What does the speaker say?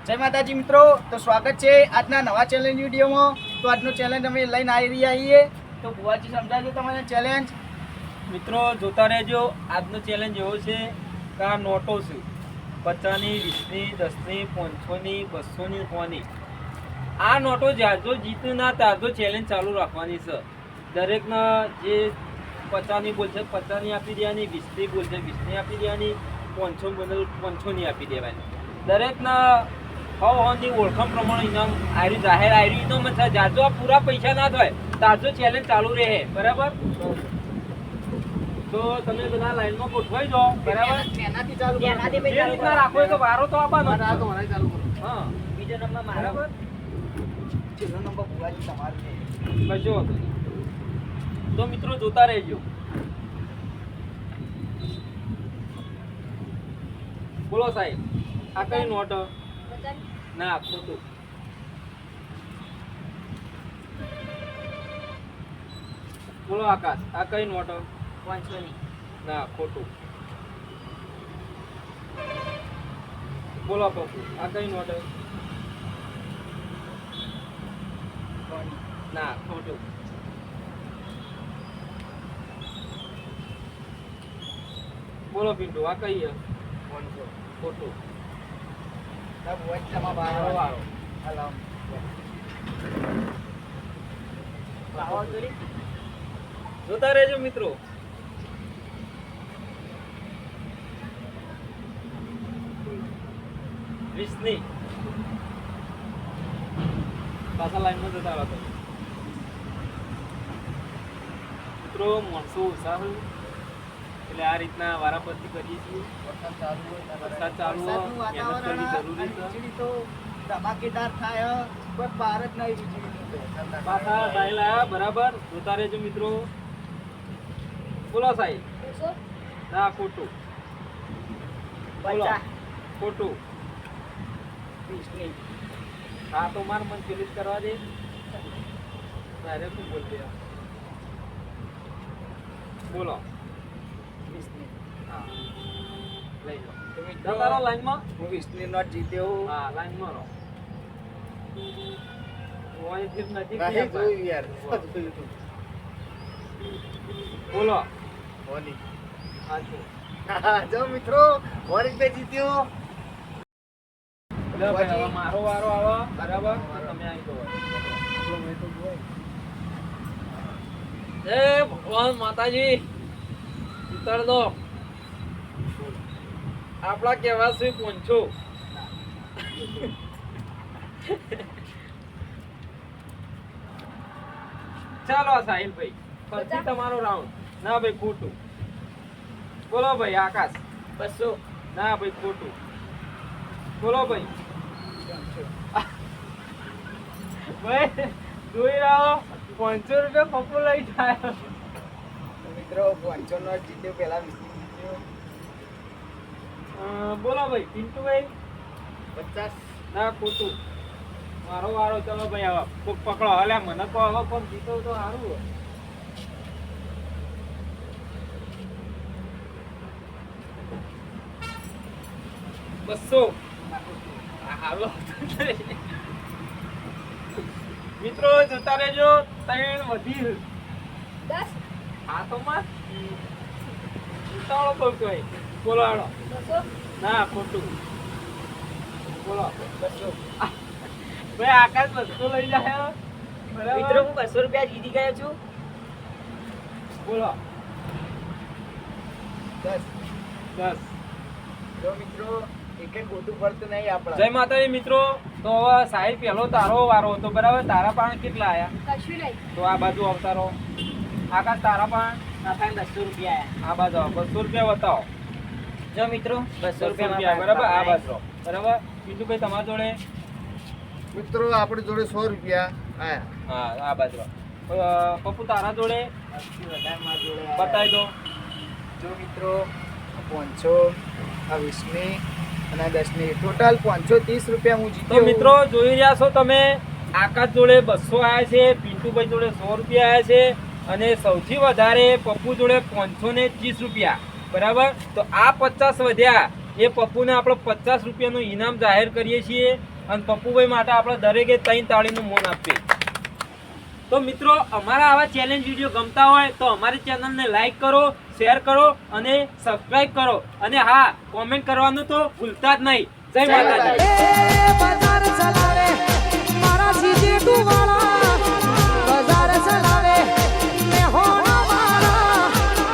જય માતાજી મિત્રો, તો સ્વાગત છે આજના નવા ચેલેન્જ વિડીયોમાં. તો આજનો ચેલેન્જ અમે લઈને આવી રહ્યા છીએ. તો ભુવાજી સમજાવજો તમારે ચેલેન્જ. મિત્રો જોતા રહેજો. આજનો ચેલેન્જ એવો છે કે આ નોટો છે 50ની, 20ની, 10ની, 500ની, 200ની, 100ની. આ નોટો જ્યારજો જીતું ના ત્યારજો ચેલેન્જ ચાલુ રાખવાની છે. દરેકના જે 50ની બોલશે 50ની આપી દેવાની, 20ની બોલશે 20ની આપી દેવાની, 500 બદલ 500ની આપી દેવાની. દરેકના ની ઓળખાણ પ્રમાણે ઇનામ આયરી જાહેર આયરી ઇનામ છે. જાજો આ પૂરા પૈસા ના થાય તાજો ચેલેન્જ ચાલુ રહે. બરાબર? તો તમે બધા લાઈનમાં ગોઠવાઈ જાઓ. બરાબર? એનાથી ચાલુ જે રીતના રાખો એ તો વારો તો આપવાનો. ચાલુ કરો. હા, બીજો નંબર મારો. બરાબર. છેલ્લો નંબર ભુવાજી તમારો છે. કશો વાંધો નહીં. તો મિત્રો જોતા રહેજો. બોલો સાહેબ, આ કઈ નોટ? ના, ખોટું. બોલો આકાશ, આ કઈ નોટ? 500ની. ના, ખોટું. બોલો પપ્પુ, આ કઈ નોટ? ના, ખોટું. બોલો પિન્ટુ, આ કઈ છે? 500. ખોટું. ભુવાજી તમારો વારો વારો. વારો. હાલો. જોતા રહેજો મિત્રો. વીસની પાછા લાઈનમાં જતા રહો તમે. મિત્રો માણસો ઓછા હોય એટલે આ રીતના વારાફરતી કરીએ છીએ. વરસાદ ચાલુ હોય, મહેનત કરવી જરૂરી છે. વીજળી તો ધમાકેદાર થાય, કોઈ પાર જ નહીં વીજળીની તો. પાછા સાહેલ આયા. બરાબર? જોતા રહેજો મિત્રો. બોલો સાહેબ. ના, ખોટું. બોલો. 50. ખોટું. 20ની. હા, તો માર મન પેલી જ કરવા દે. તારે શું બોલતે? બોલો. 20ની. હા, લઈ લો. તો મિત્રો, જતા રહો લાઈનમાં. હું 20ની નોટ જીત્યો. હા, લાઈનમાં રહો. ઓયથી નજીક કાંઈ નહીં જોયું ભાઈ. યાર. જોયું તું. બોલો. હોની. હા, જો. જો મિત્રો, હોરી પે જીત્યો. લે ભાઈ, હવે મારો વારો આવે. બરાબર? તો તમે આવી જાઓ. જય ભગવાન માતાજી, ઉતાર દો. આપડા કેવા છે પહોંચો. ચાલો સાહિલભાઈ, ફરીથી તમારો રાઉન્ડ. ના ભાઈ, ખોટું. બોલો ભાઈ આકાશ. 200. ના ભાઈ, ખોટું. બોલો ભાઈ. ભાઈ જોઈ રહ્યો 500 રૂપિયા પપ્પુ લઈ જાય. તો મિત્રો, 500 નોટ જીત્યો. પહેલા 20ની જીત્યો. બોલો ભાઈ પિન્ટુભાઈ. 50. ના, ખોટું. મારો વારો. ચલો ભાઈ, હવે કોક પકડો. અલ્યા મને તો હવે કોક જીતો તો સારું હોય. બસો. હાલો. મિત્રો જોતા રહેજો. 3 વધી 10. હા તો માં ઉતાવળો બહુ કહેવાય. બોલો હાલો. 200. ના, ખોટું. બોલો. 200. ભાઈ આકાશ 200 લઈ જાય. બરાબર? મિત્રો, હું 200 રૂપિયા જીતી ગયો છું. બોલો. 10. 10. જો મિત્રો, એક ખોટું પડતું નહીં આપણે. જય માતાજી મિત્રો. તો હવે સાહેબ પહેલો તારો વારો હતો. બરાબર? તારા પણ કેટલા આયા? કશું નહીં. તો આ બાજુ આવતા રહો. આકાશ તારા પણ માથાને 200 રૂપિયા આયા. આ બાજુ આવો. 200 રૂપિયા બતાવો. જો મિત્રો, 200 રૂપિયા બરાબર? આ બાજુ રહો. બરાબર? બીજું ભાઈ તમારા જોડે? મિત્રો આપણી જોડે 100 રૂપિયા આયા. હા, આ બાજુ રહો. પપ્પુ તારા જોડે બતાવી દો. જો મિત્રો, 500, આ 20ની અને આ 10ની ટોટલ 530 રૂપિયા હું તો જીત્યો. મિત્રો જોઈ રહ્યા છો તમે, આકાશ જોડે 200 આયા છે, પિન્ટુભાઈ જોડે 100 રૂપિયા આયા છે અને સૌથી વધારે પપ્પુ જોડે 530 રૂપિયા. બરાબર? તો આ 50 વધ્યા એ પપ્પુને આપણે 50 રૂપિયાનું ઇનામ જાહેર કરીએ છીએ અને પપ્પુભાઈ માટે આપણે દરેકે 3 તાળીનું મૌન આપીએ. તો મિત્રો, અમારા આવા ચેલેન્જ વિડીયો ગમતા હોય તો અમારી ચેનલને લાઈક કરો, શેર કરો અને સબસ્ક્રાઇબ કરો. અને હા, કોમેન્ટ કરવાનું તો ભૂલતા જ નહીં. જય માતાજી.